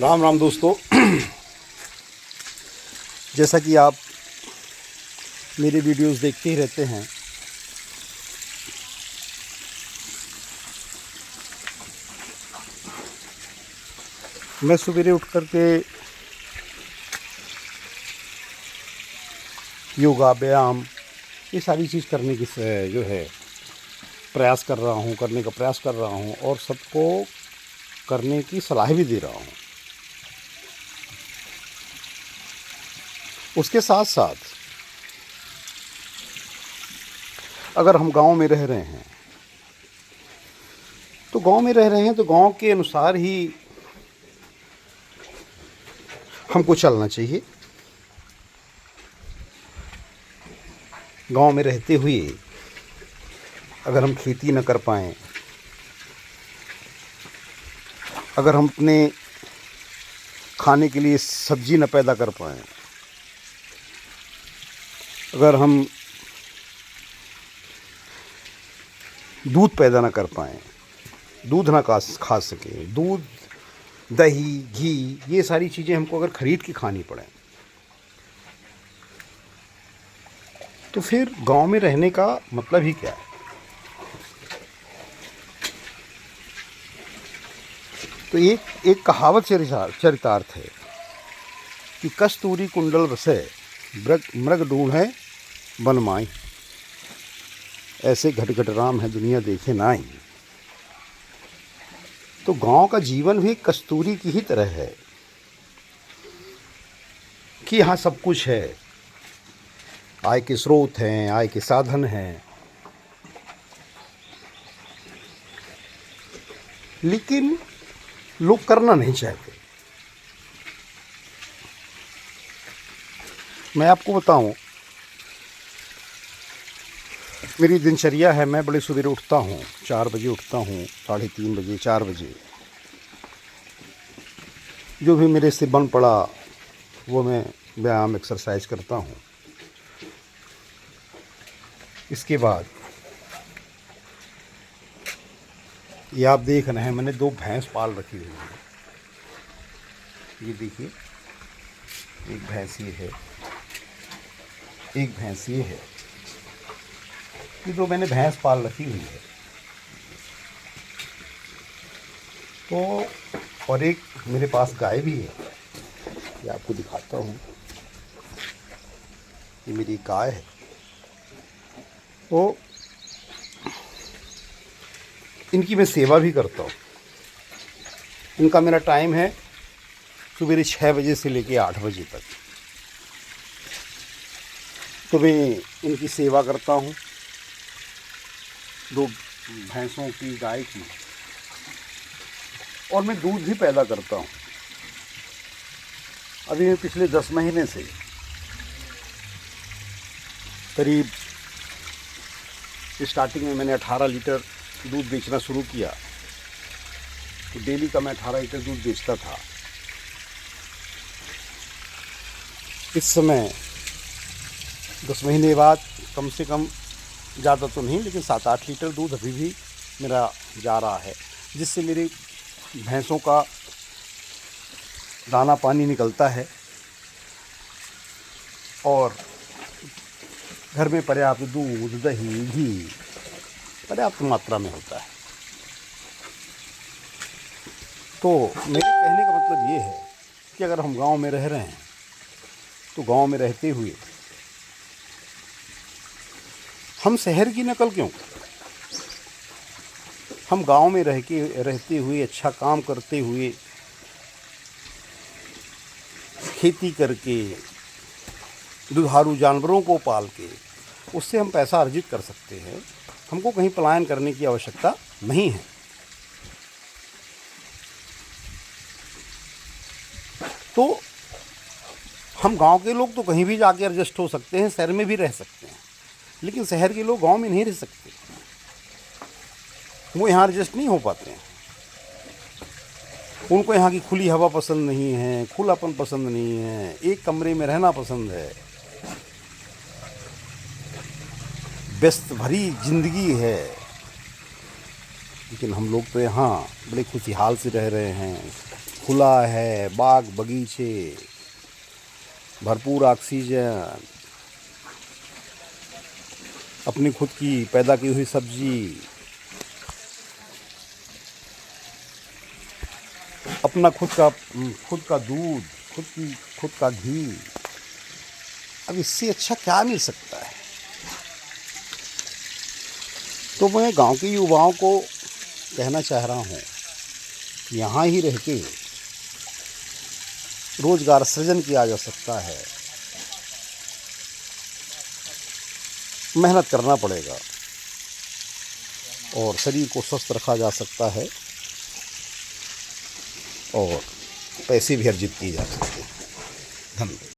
राम राम दोस्तों। जैसा कि आप मेरे वीडियोस देखते ही रहते हैं, मैं सवेरे उठ कर के योगा व्यायाम ये सारी चीज़ करने की जो है करने का प्रयास कर रहा हूँ और सबको करने की सलाह भी दे रहा हूँ। उसके साथ साथ अगर हम गांव में रह रहे हैं तो गांव के अनुसार ही हमको चलना चाहिए। गांव में रहते हुए अगर हम खेती न कर पाएँ, अगर हम अपने खाने के लिए सब्जी न पैदा कर पाएँ, अगर हम दूध पैदा न कर पाएँ, दूध ना खा सकें, दूध दही घी ये सारी चीज़ें हमको अगर ख़रीद के खानी पड़ें, तो फिर गांव में रहने का मतलब ही क्या है। तो एक कहावत चरितार्थ है कि कस्तूरी कुंडल रसै मृग ढूंढै वन माई, ऐसे घट घट राम है दुनिया देखे नाई। तो गांव का जीवन भी कस्तूरी की ही तरह है कि यहाँ सब कुछ है, आय के स्रोत हैं, आय के साधन हैं, लेकिन लोग करना नहीं चाहते। मैं आपको बताऊं, मेरी दिनचर्या है, मैं बड़े सवेरे उठता हूँ, 4 बजे उठता हूँ, 3:30 बजे 4 बजे जो भी मेरे से बन पड़ा वो मैं व्यायाम एक्सरसाइज करता हूँ। इसके बाद ये आप देख रहे हैं, मैंने 2 भैंस पाल रखी हुई है। ये देखिए, एक भैंस ये है, एक भैंस ये है। ये 2 मैंने भैंस पाल रखी हुई है। तो और एक मेरे पास गाय भी है, ये आपको दिखाता हूँ। ये मेरी गाय है। तो इनकी मैं सेवा भी करता हूँ। इनका मेरा टाइम है सुबह 6 बजे से लेके 8 बजे तक। तो मैं इनकी सेवा करता हूँ, 2 भैंसों की, गाय की, और मैं दूध भी पैदा करता हूँ। अभी मैं पिछले 10 महीने से करीब स्टार्टिंग में मैंने 18 लीटर दूध बेचना शुरू किया। तो डेली का मैं 18 लीटर दूध बेचता था। इस समय 10 महीने बाद कम से कम, ज़्यादा तो नहीं लेकिन 7-8 लीटर दूध अभी भी मेरा जा रहा है, जिससे मेरी भैंसों का दाना पानी निकलता है और घर में पर्याप्त दूध दही घी पर्याप्त मात्रा में होता है। तो मेरे कहने का मतलब ये है कि अगर हम गांव में रह रहे हैं तो गांव में रहते हुए हम शहर की नकल क्यों, हम गांव में रहते हुए अच्छा काम करते हुए, खेती करके, दुधारू जानवरों को पाल के उससे हम पैसा अर्जित कर सकते हैं। हमको कहीं पलायन करने की आवश्यकता नहीं है। तो हम गांव के लोग तो कहीं भी जाके एडजस्ट हो सकते हैं, शहर में भी रह सकते हैं, लेकिन शहर के लोग गांव में नहीं रह सकते, वो यहाँ एडजस्ट नहीं हो पाते हैं। उनको यहाँ की खुली हवा पसंद नहीं है, खुलापन पसंद नहीं है, एक कमरे में रहना पसंद है, व्यस्त भरी जिंदगी है। लेकिन हम लोग तो यहाँ बड़े खुशहाल से रह रहे हैं, खुला है, बाग बगीचे, भरपूर ऑक्सीजन, अपनी खुद की पैदा की हुई सब्जी, अपना खुद का दूध, खुद का घी। अब इससे अच्छा क्या मिल सकता है? तो मैं गांव के युवाओं को कहना चाह रहा हूँ कि यहाँ ही रह के रोजगार सृजन किया जा सकता है। मेहनत करना पड़ेगा और शरीर को स्वस्थ रखा जा सकता है और पैसे भी अर्जित किए जा सकते हैं। धन्यवाद।